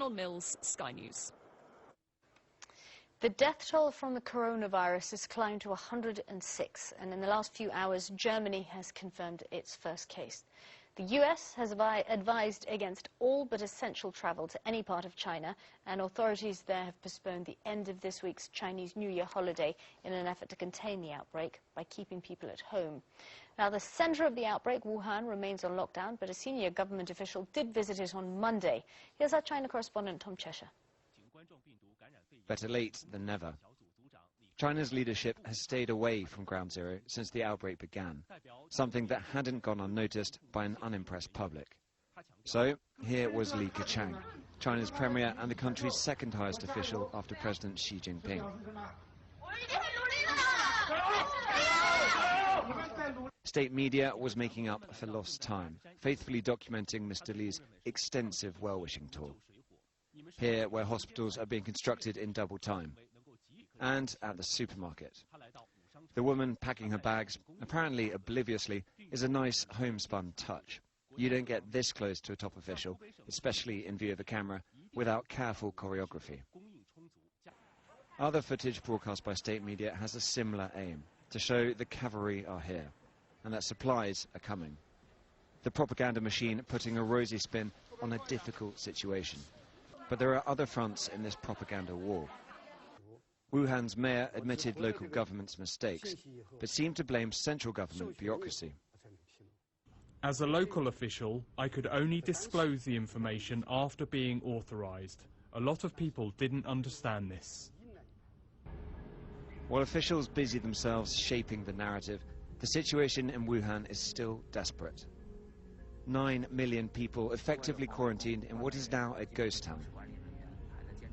Daniel Mills, Sky News. The death toll from the coronavirus has climbed to 106, and in the last few hours, Germany has confirmed its first case. The US has advised against all but essential travel to any part of China, and authorities there have postponed the end of this week's Chinese New Year holiday in an effort to contain the outbreak by keeping people at home. Now, the center of the outbreak, Wuhan, remains on lockdown, but a senior government official did visit it on Monday. Here's our China correspondent, Tom Cheshire. Better late than never. China's leadership has stayed away from Ground Zero since the outbreak began, something that hadn't gone unnoticed by an unimpressed public. So, here was Li Kэcyana, China's premier and the country's second highest official after President Xi Jinping. State media was making up for lost time, faithfully documenting Mr. Li's extensive well-wishing tour. Here, where hospitals are being constructed in double time, and at the supermarket. The woman packing her bags, apparently obliviously, is a nice homespun touch. You don't get this close to a top official, especially in view of a camera, without careful choreography. Other footage broadcast by state media has a similar aim, to show the cavalry are here, and that supplies are coming. The propaganda machine putting a rosy spin on a difficult situation. But there are other fronts in this propaganda war. Wuhan's mayor admitted local government's mistakes, but seemed to blame central government bureaucracy. As a local official, I could only disclose the information after being authorized. A lot of people didn't understand this. While officials busy themselves shaping the narrative, the situation in Wuhan is still desperate. 9 million people effectively quarantined in what is now a ghost town,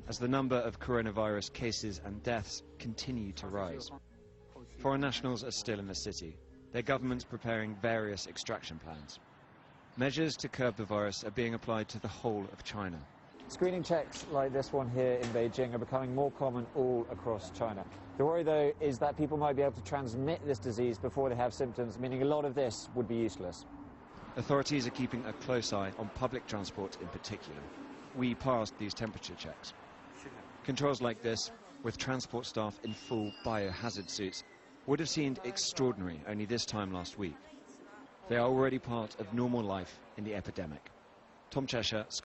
as the number of coronavirus cases and deaths continue to rise. Foreign nationals are still in the city, their governments preparing various extraction plans. Measures to curb the virus are being applied to the whole of China. Screening checks like this one here in Beijing are becoming more common all across China. The worry, though, is that people might be able to transmit this disease before they have symptoms, meaning a lot of this would be useless. Authorities are keeping a close eye on public transport in particular. We passed these temperature checks. Controls like this, with transport staff in full biohazard suits, would have seemed extraordinary only this time last week. They are already part of normal life in the epidemic. Tom Cheshire, Sky